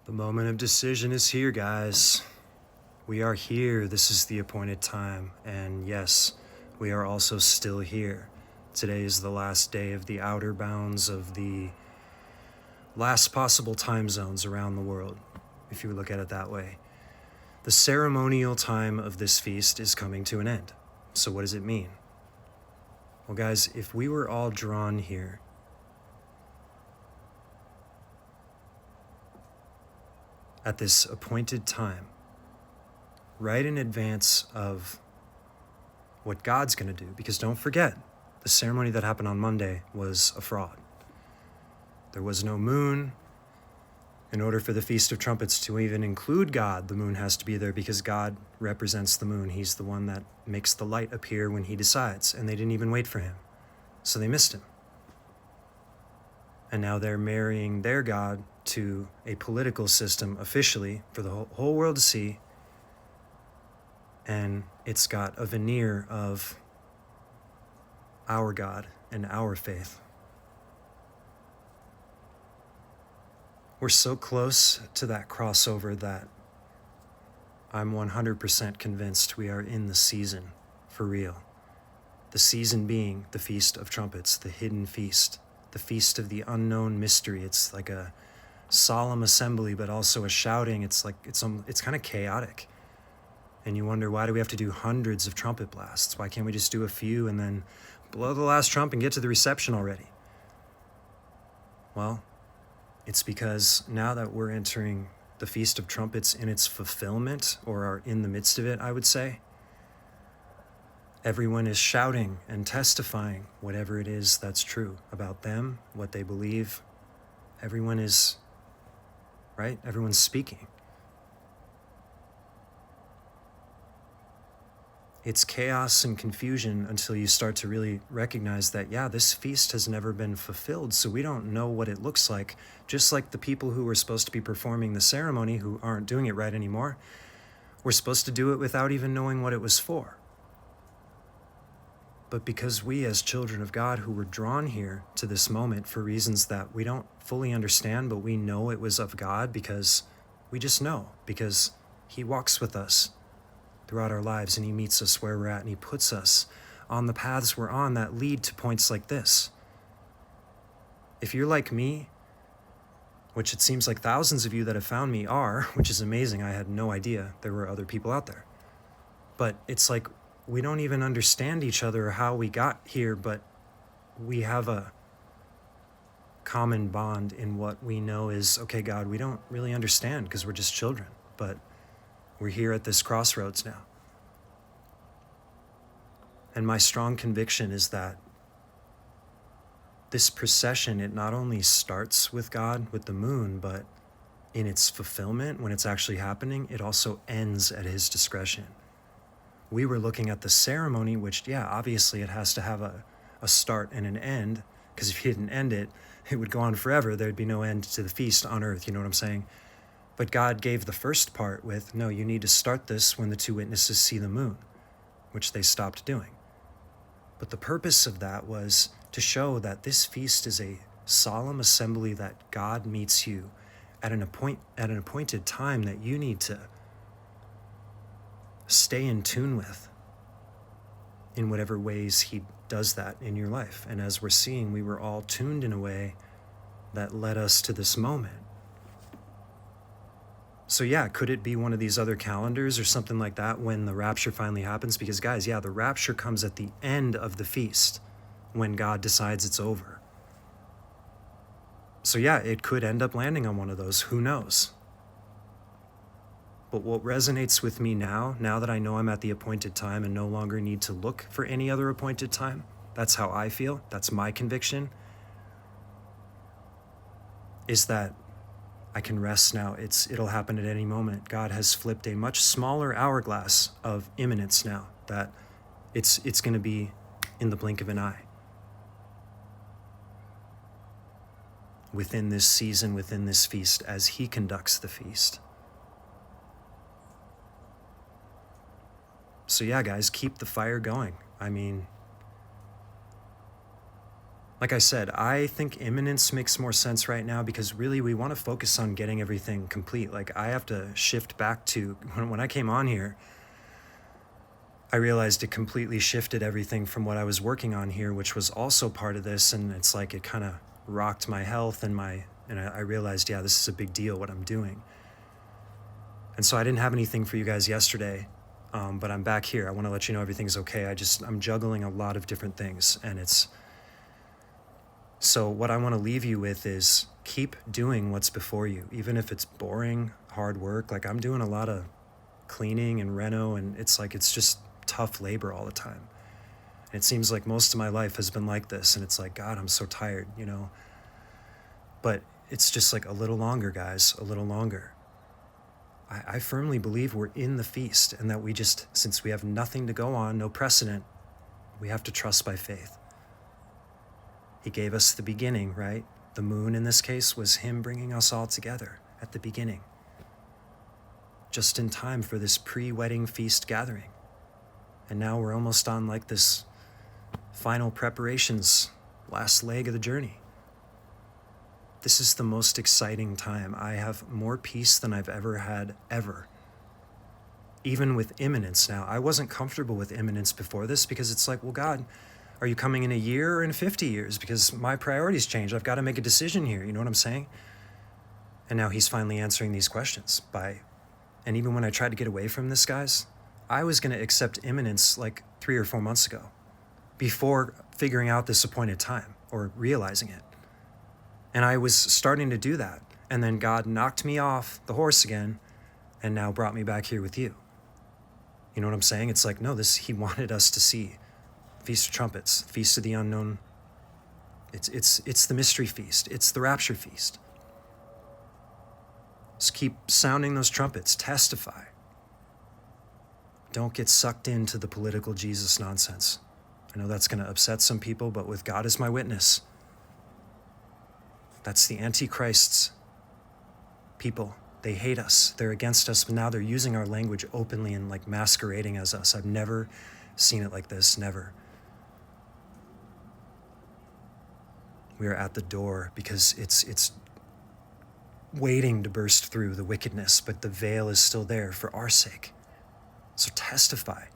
The moment of decision is here, guys. We are here. This is the appointed time. And yes, we are also still here. Today is the last day of the outer bounds of the last possible time zones around the world, if you look at it that way. The ceremonial time of this feast is coming to an end. So what does it mean? Well, guys, if we were all drawn here at this appointed time, right in advance of what God's going to do, because don't forget, the ceremony that happened on Monday was a fraud. There was no moon. In order for the Feast of Trumpets to even include God, the moon has to be there because God represents the moon. He's the one that makes the light appear when he decides, and they didn't even wait for him. So they missed him. And now they're marrying their God to a political system officially for the whole world to see. And it's got a veneer of our God and our faith. We're so close to that crossover that I'm 100% convinced we are in the season for real. The season being the Feast of Trumpets, the hidden feast, the feast of the unknown mystery. It's like a solemn assembly, but also a shouting. It's kind of chaotic. And you wonder, why do we have to do hundreds of trumpet blasts? Why can't we just do a few and then blow the last trump and get to the reception already? Well, it's because now that we're entering the Feast of Trumpets in its fulfillment, or are in the midst of it, I would say, everyone is shouting and testifying whatever it is that's true about them, what they believe. Everyone is, right? Everyone's speaking. It's chaos and confusion until you start to really recognize that, yeah, this feast has never been fulfilled, so we don't know what it looks like. Just like the people who were supposed to be performing the ceremony, who aren't doing it right anymore, were supposed to do it without even knowing what it was for. But because we, as children of God, who were drawn here to this moment for reasons that we don't fully understand, but we know it was of God because we just know, because he walks with us throughout our lives, and he meets us where we're at, and he puts us on the paths we're on that lead to points like this. If you're like me, which it seems like thousands of you that have found me are, which is amazing, I had no idea there were other people out there. But it's like we don't even understand each other or how we got here, but we have a common bond in what we know is, okay, God, we don't really understand because we're just children, but we're here at this crossroads now. And my strong conviction is that this procession, it not only starts with God, with the moon, but in its fulfillment, when it's actually happening, it also ends at his discretion. We were looking at the ceremony, which, yeah, obviously it has to have a start and an end, because if you didn't end it, it would go on forever. There'd be no end to the feast on earth, you know what I'm saying? But God gave the first part with, no, you need to start this when the two witnesses see the moon, which they stopped doing. But the purpose of that was to show that this feast is a solemn assembly that God meets you at an appointed time that you need to stay in tune with in whatever ways he does that in your life. And as we're seeing, we were all tuned in a way that led us to this moment. So yeah, could it be one of these other calendars or something like that when the rapture finally happens? Because guys, yeah, the rapture comes at the end of the feast when God decides it's over. So yeah, it could end up landing on one of those, who knows? But what resonates with me now that I know I'm at the appointed time and no longer need to look for any other appointed time, that's how I feel, that's my conviction, is that I can rest now. It'll happen at any moment. God has flipped a much smaller hourglass of imminence now, that it's going to be in the blink of an eye. Within this season, within this feast, as he conducts the feast. So yeah, guys, keep the fire going. I mean, Like I said, I think imminence makes more sense right now because really we want to focus on getting everything complete. Like I have to shift back to when I came on here, I realized it completely shifted everything from what I was working on here, which was also part of this. And it's like it kind of rocked my health and I realized, yeah, this is a big deal what I'm doing. And so I didn't have anything for you guys yesterday, but I'm back here. I want to let you know everything's okay. I'm juggling a lot of different things, and so what I want to leave you with is keep doing what's before you, even if it's boring, hard work. Like I'm doing a lot of cleaning and reno, and it's just tough labor all the time. And it seems like most of my life has been like this, and it's like, God, I'm so tired, But it's just like a little longer, guys, a little longer. I firmly believe we're in the feast, and that since we have nothing to go on, no precedent, we have to trust by faith. He gave us the beginning, right? The moon in this case was him bringing us all together at the beginning, just in time for this pre-wedding feast gathering. And now we're almost on like this final preparations, last leg of the journey. This is the most exciting time. I have more peace than I've ever had, ever. Even with imminence now. I wasn't comfortable with imminence before this because it's like, well, God, are you coming in a year or in 50 years? Because my priorities change. I've got to make a decision here. You know what I'm saying? And now he's finally answering these questions and even when I tried to get away from this, guys, I was going to accept imminence like 3 or 4 months ago before figuring out this appointed time or realizing it. And I was starting to do that. And then God knocked me off the horse again and now brought me back here with you. You know what I'm saying? It's like, no, he wanted us to see Feast of Trumpets, Feast of the Unknown. It's the mystery feast. It's the rapture feast. Just keep sounding those trumpets. Testify. Don't get sucked into the political Jesus nonsense. I know that's going to upset some people, but with God as my witness, that's the Antichrist's people. They hate us. They're against us, but now they're using our language openly and like masquerading as us. I've never seen it like this, never. We are at the door because it's waiting to burst through the wickedness, but the veil is still there for our sake. So testify.